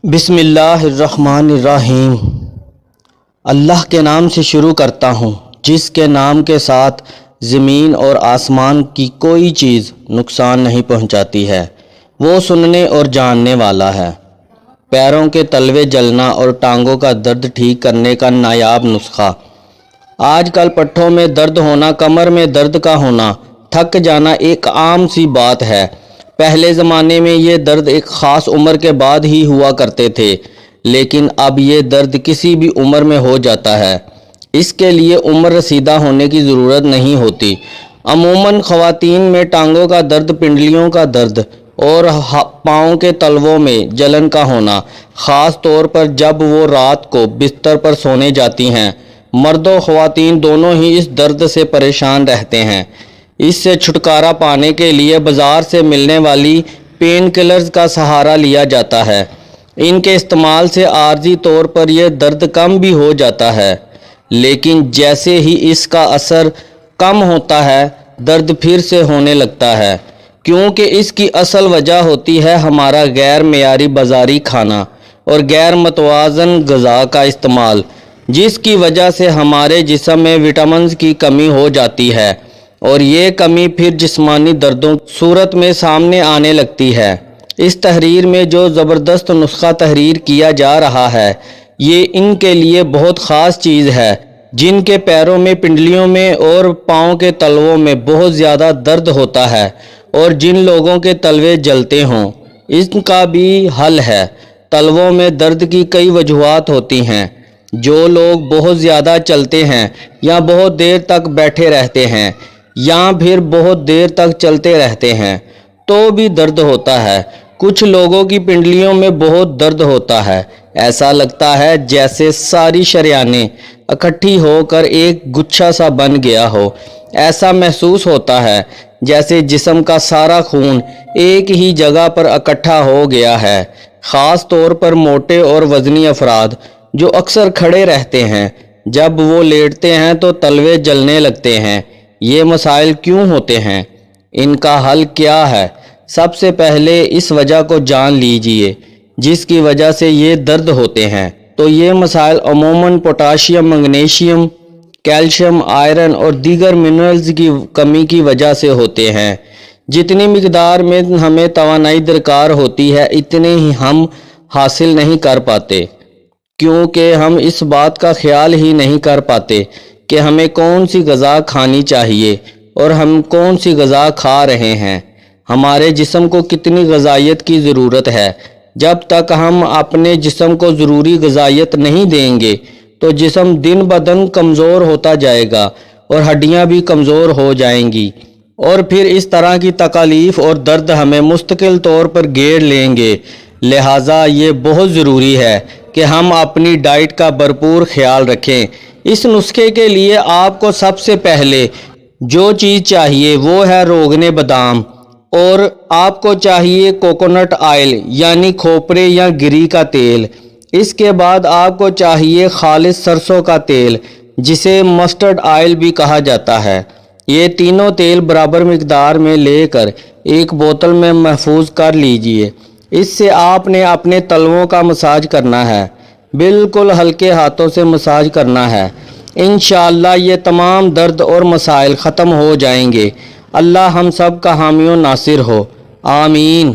بسم اللہ الرحمن الرحیم۔ اللہ کے نام سے شروع کرتا ہوں جس کے نام کے ساتھ زمین اور آسمان کی کوئی چیز نقصان نہیں پہنچاتی ہے۔ وہ سننے اور جاننے والا ہے۔ پیروں کے تلوے جلنا اور ٹانگوں کا درد ٹھیک کرنے کا نایاب نسخہ۔ آج کل پٹھوں میں درد ہونا، کمر میں درد کا ہونا، تھک جانا ایک عام سی بات ہے۔ پہلے زمانے میں یہ درد ایک خاص عمر کے بعد ہی ہوا کرتے تھے، لیکن اب یہ درد کسی بھی عمر میں ہو جاتا ہے۔ اس کے لیے عمر رسیدہ ہونے کی ضرورت نہیں ہوتی۔ عموماً خواتین میں ٹانگوں کا درد، پنڈلیوں کا درد اور پاؤں کے تلووں میں جلن کا ہونا، خاص طور پر جب وہ رات کو بستر پر سونے جاتی ہیں۔ مرد و خواتین دونوں ہی اس درد سے پریشان رہتے ہیں۔ اس سے چھٹکارا پانے کے لیے بازار سے ملنے والی پین کلرز کا سہارا لیا جاتا ہے۔ ان کے استعمال سے عارضی طور پر یہ درد کم بھی ہو جاتا ہے، لیکن جیسے ہی اس کا اثر کم ہوتا ہے، درد پھر سے ہونے لگتا ہے، کیونکہ اس کی اصل وجہ ہوتی ہے ہمارا غیر معیاری بازاری کھانا اور غیر متوازن غذا کا استعمال، جس کی وجہ سے ہمارے جسم میں وٹامنز کی کمی ہو جاتی ہے، اور یہ کمی پھر جسمانی دردوں کی صورت میں سامنے آنے لگتی ہے۔ اس تحریر میں جو زبردست نسخہ تحریر کیا جا رہا ہے، یہ ان کے لیے بہت خاص چیز ہے جن کے پیروں میں، پنڈلیوں میں اور پاؤں کے تلووں میں بہت زیادہ درد ہوتا ہے اور جن لوگوں کے تلوے جلتے ہوں۔ ان کا بھی حل ہے۔ تلووں میں درد کی کئی وجوہات ہوتی ہیں۔ جو لوگ بہت زیادہ چلتے ہیں یا بہت دیر تک بیٹھے رہتے ہیں یا پھر بہت دیر تک چلتے رہتے ہیں تو بھی درد ہوتا ہے۔ کچھ لوگوں کی پنڈلیوں میں بہت درد ہوتا ہے۔ ایسا لگتا ہے جیسے ساری شریانیں اکٹھی ہو کر ایک گچھا سا بن گیا ہو۔ ایسا محسوس ہوتا ہے جیسے جسم کا سارا خون ایک ہی جگہ پر اکٹھا ہو گیا ہے۔ خاص طور پر موٹے اور وزنی افراد جو اکثر کھڑے رہتے ہیں، جب وہ لیٹتے ہیں تو تلوے جلنے لگتے ہیں۔ یہ مسائل کیوں ہوتے ہیں؟ ان کا حل کیا ہے؟ سب سے پہلے اس وجہ کو جان لیجئے جس کی وجہ سے یہ درد ہوتے ہیں۔ تو یہ مسائل عموماً پوٹاشیم، مگنیشیم، کیلشیم، آئرن اور دیگر منرلز کی کمی کی وجہ سے ہوتے ہیں۔ جتنی مقدار میں ہمیں توانائی درکار ہوتی ہے، اتنے ہی ہم حاصل نہیں کر پاتے، کیونکہ ہم اس بات کا خیال ہی نہیں کر پاتے کہ ہمیں کون سی غذا کھانی چاہیے اور ہم کون سی غذا کھا رہے ہیں۔ ہمارے جسم کو کتنی غذائیت کی ضرورت ہے۔ جب تک ہم اپنے جسم کو ضروری غذائیت نہیں دیں گے تو جسم دن بدن کمزور ہوتا جائے گا اور ہڈیاں بھی کمزور ہو جائیں گی، اور پھر اس طرح کی تکالیف اور درد ہمیں مستقل طور پر گھیر لیں گے۔ لہٰذا یہ بہت ضروری ہے کہ ہم اپنی ڈائٹ کا بھرپور خیال رکھیں۔ اس نسخے کے لیے آپ کو سب سے پہلے جو چیز چاہیے وہ ہے روغن بادام، اور آپ کو چاہیے کوکونٹ آئل یعنی کھوپرے یا گری کا تیل۔ اس کے بعد آپ کو چاہیے خالص سرسوں کا تیل، جسے مسٹرڈ آئل بھی کہا جاتا ہے۔ یہ تینوں تیل برابر مقدار میں لے کر ایک بوتل میں محفوظ کر لیجئے۔ اس سے آپ نے اپنے تلووں کا مساج کرنا ہے، بالکل ہلکے ہاتھوں سے مساج کرنا ہے۔ انشاءاللہ یہ تمام درد اور مسائل ختم ہو جائیں گے۔ اللہ ہم سب کا حامی و ناصر ہو، آمین۔